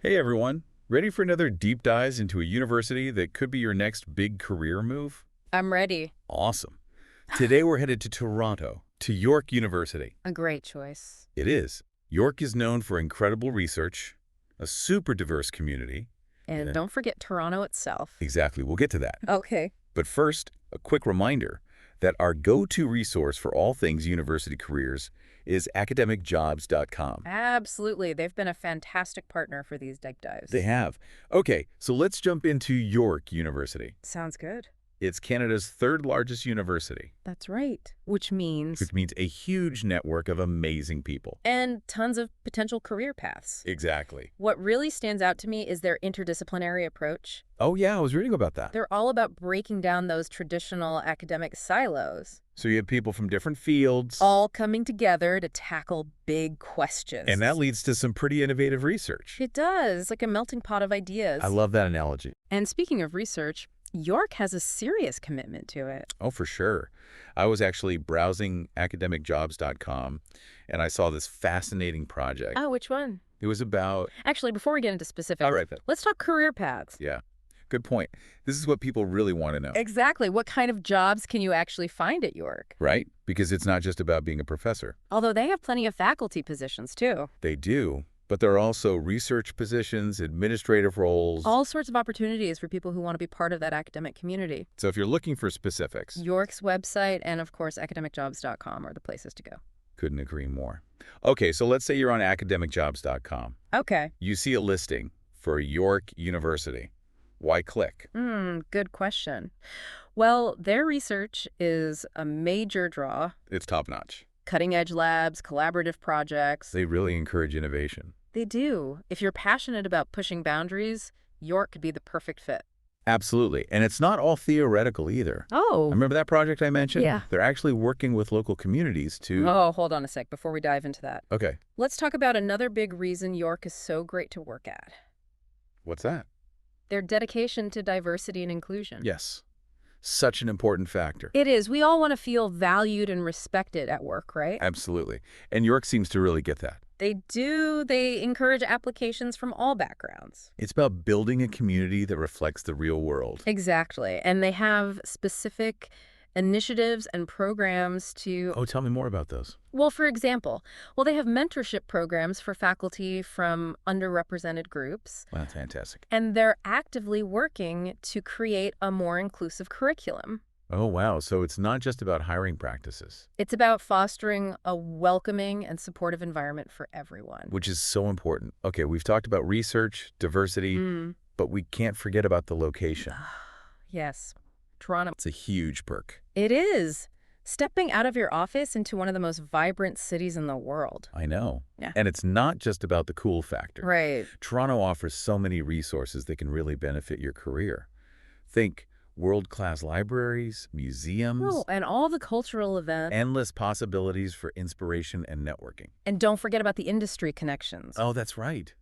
Hey everyone, ready for another deep dive into a university that could be your next big career move? I'm ready. Awesome. Today we're headed to Toronto, to York University. A great choice. It is. York is known for incredible research, a super diverse community. And and- don't forget Toronto itself. Exactly, we'll get to that. Okay. But first, a quick reminder that our go-to resource for all things university careers is academicjobs.com. Absolutely. They've been a fantastic partner for these deep dives. They have. Okay, so let's jump into York University. Sounds good. It's Canada's third largest university, That's right. Which means... which means a huge network of amazing people. And tons of potential career paths. Exactly. What really stands out to me is their interdisciplinary approach. Oh yeah, I was reading about that. They're all about breaking down those traditional academic silos, So you have people from different fields, all coming together to tackle big questions. and that leads to some pretty innovative research. It does, like a melting pot of ideas. I love that analogy. And speaking of research, York has a serious commitment to it. Oh, for sure. I was actually browsing academicjobs.com, and I saw this fascinating project. Oh, which one? It was about... Actually, before we get into specifics, All right, then. let's talk career paths. Yeah, good point. This is what people really want to know, Exactly. What kind of jobs can you actually find at York? right? Because it's not just about being a professor. Although they have plenty of faculty positions, too. They do, but there are also research positions, administrative roles. All sorts of opportunities for people who want to be part of that academic community. So if you're looking for specifics, York's website and, of course, academicjobs.com are the places to go. couldn't agree more. Okay, so let's say you're on academicjobs.com. Okay. You see a listing for York University. Why click? Good question. Well, their research is a major draw. It's top-notch. Cutting-edge labs, collaborative projects. They really encourage innovation. They do. If you're passionate about pushing boundaries, York could be the perfect fit. Absolutely. And it's not all theoretical either. Oh. Remember that project I mentioned? Yeah. They're actually working with local communities to... Oh, hold on a sec before we dive into that. Okay. Let's talk about another big reason York is so great to work at. What's that? Their dedication to diversity and inclusion. Yes. Such an important factor. It is. We all want to feel valued and respected at work, right? Absolutely. And York seems to really get that. They do. They encourage applications from all backgrounds. It's about building a community that reflects the real world. Exactly. And they have specific initiatives and programs to... Oh, tell me more about those. Well, for example, they have mentorship programs for faculty from underrepresented groups. Wow, fantastic. And they're actively working to create a more inclusive curriculum. Oh, wow. So it's not just about hiring practices, It's about fostering a welcoming and supportive environment for everyone. which is so important. Okay, we've talked about research, diversity, but we can't forget about the location. Yes, Toronto. It's a huge perk. It is. Stepping out of your office into one of the most vibrant cities in the world. I know. Yeah. And it's not just about the cool factor. Right. Toronto offers so many resources that can really benefit your career. Think world-class libraries, museums, Oh, and all the cultural events. endless possibilities for inspiration and networking. And don't forget about the industry connections. Oh, that's right.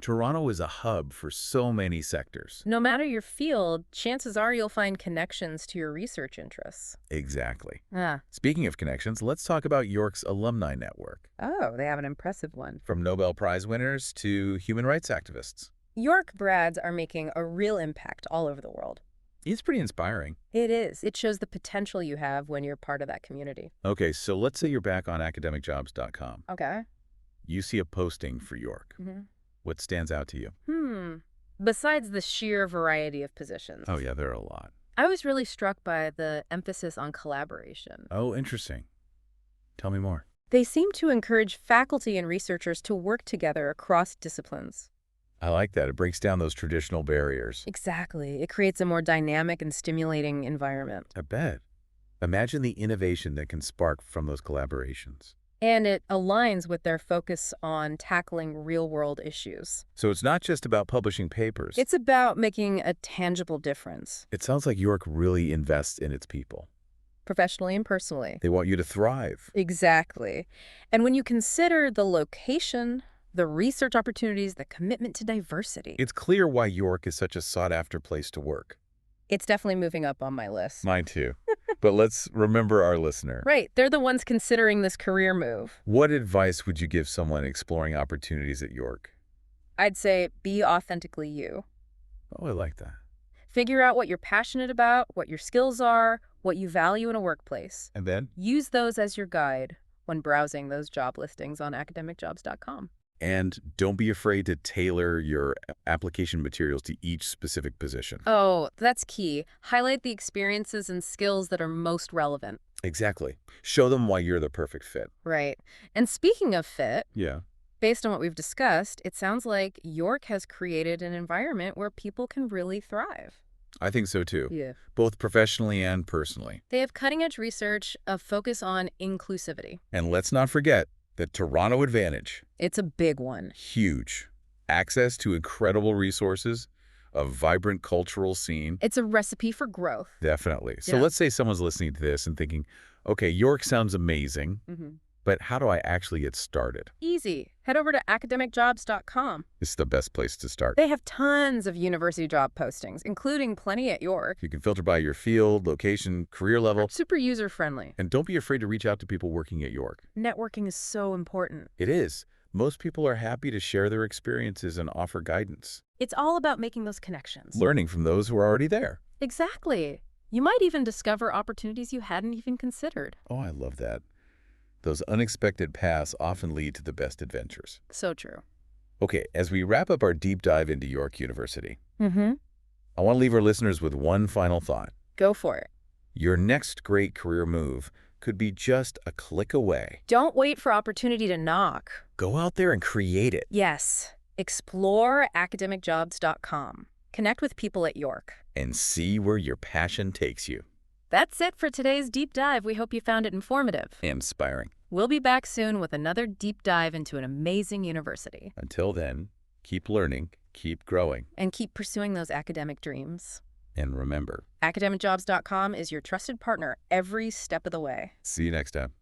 Toronto is a hub for so many sectors. No matter your field, chances are you'll find connections to your research interests. Exactly. Ah. Speaking of connections, let's talk about York's alumni network. Oh, they have an impressive one. From Nobel Prize winners to human rights activists. York grads are making a real impact all over the world. It's pretty inspiring. It is. It shows the potential you have when you're part of that community. Okay, so let's say you're back on academicjobs.com. Okay. You see a posting for York. What stands out to you? Besides the sheer variety of positions. Oh, yeah, there are a lot. I was really struck by the emphasis on collaboration. Oh, interesting. Tell me more. They seem to encourage faculty and researchers to work together across disciplines. I like that. It breaks down those traditional barriers. Exactly. It creates a more dynamic and stimulating environment. I bet. Imagine the innovation that can spark from those collaborations. And it aligns with their focus on tackling real-world issues. So it's not just about publishing papers. It's about making a tangible difference, It sounds like York really invests in its people. professionally and personally. They want you to thrive. Exactly. And when you consider the location, the research opportunities, the commitment to diversity, It's clear why York is such a sought-after place to work. it's definitely moving up on my list. Mine too. But let's remember our listener. Right. They're the ones considering this career move. What advice would you give someone exploring opportunities at York? I'd say be authentically you. Oh, I like that. Figure out what you're passionate about, what your skills are, what you value in a workplace. And then? Use those as your guide when browsing those job listings on academicjobs.com. And don't be afraid to tailor your application materials to each specific position. Oh, that's key. Highlight the experiences and skills that are most relevant. Exactly. Show them why you're the perfect fit. Right. And speaking of fit, Yeah, based on what we've discussed, it sounds like York has created an environment where people can really thrive. I think so too. Yeah. Both professionally and personally. They have cutting-edge research, a focus on inclusivity. And let's not forget the Toronto advantage. It's a big one. Huge. Access to incredible resources, a vibrant cultural scene. It's a recipe for growth. Definitely. So Yeah. let's say someone's listening to this and thinking, okay, York sounds amazing, but how do I actually get started? Easy. Head over to academicjobs.com. This is the best place to start. They have tons of university job postings, including plenty at York. You can filter by your field, location, career level, Super user-friendly. and don't be afraid to reach out to people working at York. Networking is so important. It is. Most people are happy to share their experiences and offer guidance, It's all about making those connections. learning from those who are already there. Exactly. You might even discover opportunities you hadn't even considered. Oh, I love that. Those unexpected paths often lead to the best adventures. So true. Okay, as we wrap up our deep dive into York University, Mm-hmm. I want to leave our listeners with one final thought. Go for it. Your next great career move could be just a click away. Don't wait for opportunity to knock. Go out there and create it. Yes. Explore academicjobs.com. Connect with people at York. And see where your passion takes you. That's it for today's deep dive. We hope you found it informative. Inspiring. We'll be back soon with another deep dive into an amazing university. Until then, keep learning, keep growing, And keep pursuing those academic dreams. and remember, Academicjobs.com is your trusted partner every step of the way. see you next time.